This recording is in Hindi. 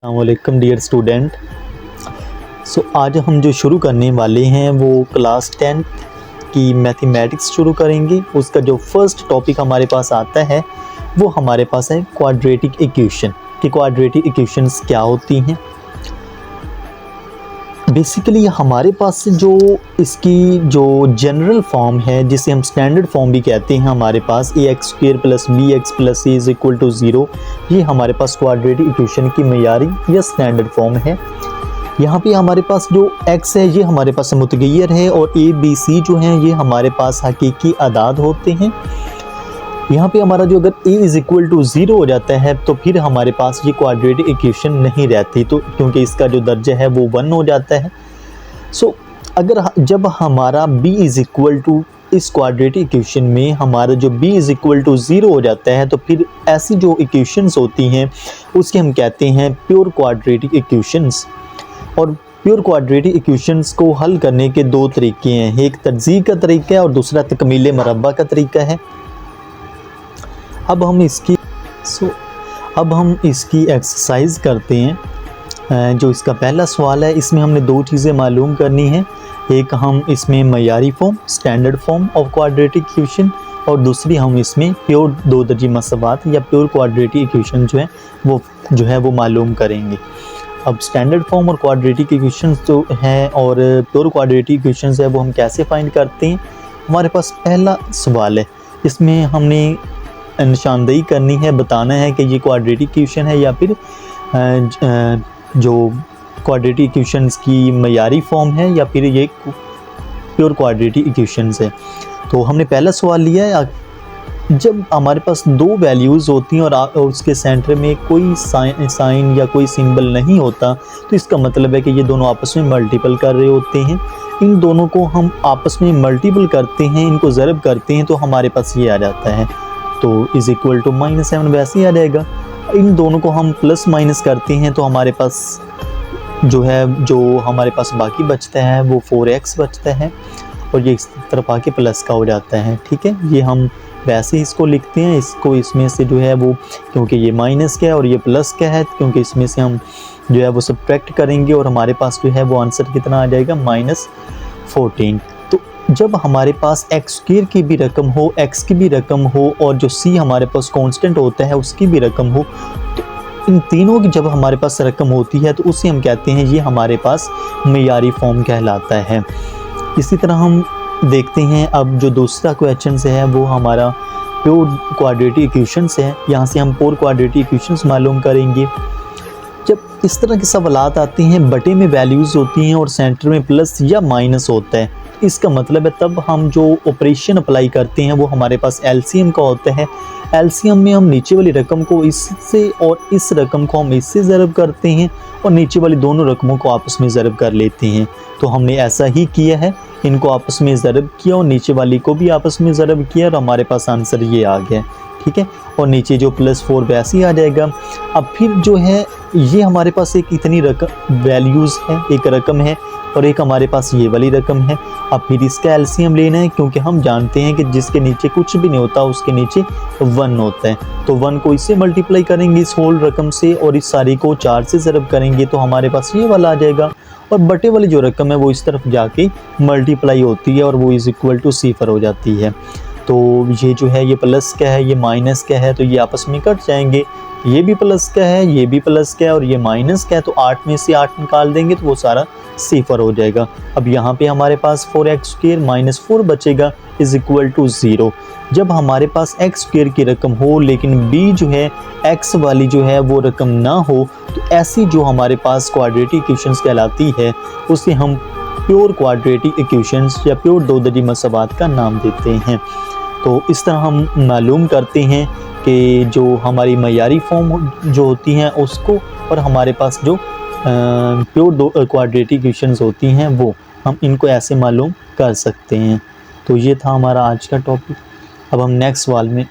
अस्सलामुअलैकुम डियर स्टूडेंट। आज हम जो शुरू करने वाले हैं वो क्लास 10 की मैथमेटिक्स शुरू करेंगे। उसका जो फर्स्ट टॉपिक हमारे पास आता है वो हमारे पास है क्वाड्रेटिक इक्वेशन कि क्वाड्रेटिक इक्वेशंस क्या होती हैं। बेसिकली हमारे पास जो इसकी जो जनरल फॉर्म है जिसे हम स्टैंडर्ड फॉर्म भी कहते हैं, हमारे पास ax² + bx + c = 0, ये हमारे पास क्वाड्रेटिक इक्वेशन की मयारी या स्टैंडर्ड फॉर्म है। यहाँ पे हमारे पास जो x है ये हमारे पास मुतगय्यर है और a b c जो हैं ये हमारे पास हकीकी अदाद होते हैं। यहाँ पे हमारा जो अगर a = 0 हो जाता है तो फिर हमारे पास ये क्वाड्रेटिक इक्वेशन नहीं रहती, तो क्योंकि इसका जो दर्जा है वो 1 हो जाता है। अगर जब हमारा b = इस क्वाड्रेटिक इक्वेशन में हमारा जो b = 0 हो जाता है तो फिर ऐसी जो इक्वेशंस होती हैं उसके हम कहते हैं प्योर क्वाड्रेटिक इक्वेशंस। और प्योर क्वाड्रेटिक इक्वेशंस को हल करने के दो तरीके हैं, एक तर्जीह का तरीका है और दूसरा तकमील मरबा का तरीका है। अब हम इसकी एक्सरसाइज करते हैं। जो इसका पहला सवाल है इसमें हमने दो चीज़ें मालूम करनी है, एक हम इसमें मयारी form standard form of quadratic equation और दूसरी हम इसमें प्योर दो दर्जी मसवात या प्योर क्वाड्रेटिक इक्वेशन जो है वो मालूम करेंगे। अब स्टैंडर्ड फॉर्म और क्वाड्रेटिक इक्वेशन जो हैं और प्योर क्वाड्रेटिक इक्वेशन है वो हम कैसे फाइंड करते हैं। हमारे पास पहला सवाल है, इसमें हमने निशानदेही करनी है, बताना है कि ये क्वाड्रेटिक इक्वेशन है या फिर जो क्वाड्रेटिक इक्वेशंस की मयारी फॉर्म है या फिर ये प्योर क्वाड्रेटिक इक्वेशंस है। तो हमने पहला सवाल लिया है, जब हमारे पास दो वैल्यूज़ होती हैं और उसके सेंटर में कोई साइन या कोई सिंबल नहीं होता तो इसका मतलब है कि ये दोनों आपस में मल्टीपल कर रहे होते हैं। इन दोनों को हम आपस में मल्टीपल करते हैं, इनको ज़रब करते हैं तो हमारे पास ये आ जाता है, तो = -7 वैसे ही आ जाएगा। इन दोनों को हम प्लस माइनस करते हैं तो हमारे पास जो हमारे पास बाकी बचता है वो 4x बचता है और ये इस तरफ आके प्लस का हो जाता है। ठीक है, ये हम वैसे ही इसको लिखते हैं, इसको इसमें से जो है वो, क्योंकि ये माइनस का है और ये प्लस का है, क्योंकि इसमें से हम जो है वो सब्ट्रैक्ट करेंगे और हमारे पास जो है वो आंसर कितना आ जाएगा -14। तो जब हमारे पास x² की भी रकम हो, x की भी रकम हो और जो c हमारे पास कांस्टेंट होता है उसकी भी रकम हो, तो इन तीनों की जब हमारे पास रकम होती है तो उसे हम कहते हैं ये हमारे पास मयारी फॉर्म कहलाता है। इसी तरह हम देखते हैं अब जो दूसरा क्वेश्चन है वो हमारा प्योर क्वाड्रेटिक इक्वेशंस है। यहाँ से हम प्योर क्वाड्रेटिक इक्वेशंस मालूम करेंगे। जब इस तरह के सवालात आते हैं, बटे में वैल्यूज़ होती हैं और सेंटर में प्लस या माइनस होता है, इसका मतलब है तब हम जो ऑपरेशन अप्लाई करते हैं वो हमारे पास एलसीएम का होता है। एलसीएम में हम नीचे वाली रकम को इससे और इस रकम को हम इससे ज़रब करते हैं और नीचे वाली दोनों रकमों को आपस में ज़रब कर लेते हैं। तो हमने ऐसा ही किया है, इनको आपस में ज़रब किया और नीचे वाली को भी आपस में ज़रब किया और हमारे पास आंसर ये आ गया। ठीक है, और नीचे जो +4 वैसे ही आ जाएगा। अब फिर जो है ये हमारे पास एक इतनी रकम वैल्यूज़ है, एक रकम है और एक हमारे पास ये वाली रकम है। अब फिर इसका एलसीएम लेना है, क्योंकि हम जानते हैं कि जिसके नीचे कुछ भी नहीं होता उसके नीचे 1 होता है। तो 1 को इससे मल्टीप्लाई करेंगे इस होल रकम से और इस सारी को 4 से ज़रब करेंगे तो हमारे पास ये वाला आ जाएगा। और बटे वाली जो रकम है वो इस तरफ जाके मल्टीप्लाई होती है और वो = 0 हो जाती है। तो ये जो है ये प्लस का है, ये माइनस का है, तो ये आपस में कट जाएंगे। ये भी प्लस का है, ये भी प्लस का है और ये माइनस का है, तो 8 में से 8 निकाल देंगे तो वो सारा 0 हो जाएगा। अब यहाँ पे हमारे पास 4x² - 4 बचेगा = 0। जब हमारे पास x² की रकम हो लेकिन b जो है x वाली जो है वो रकम ना हो तो ऐसी जो हमारे पास क्वाड्रेटिक इक्वेशंस कहलाती है उसे हम प्योर क्वाड्रेटिक इक्वेशंस या प्योर दो दर्जी मसवात का नाम देते हैं। तो इस तरह हम मालूम करते हैं कि जो हमारी मयारी फॉर्म जो होती हैं उसको और हमारे पास जो प्योर दो क्वाड्रेटिक इक्वेशंस होती हैं वो हम इनको ऐसे मालूम कर सकते हैं। तो ये था हमारा आज का टॉपिक। अब हम नेक्स्ट सवाल में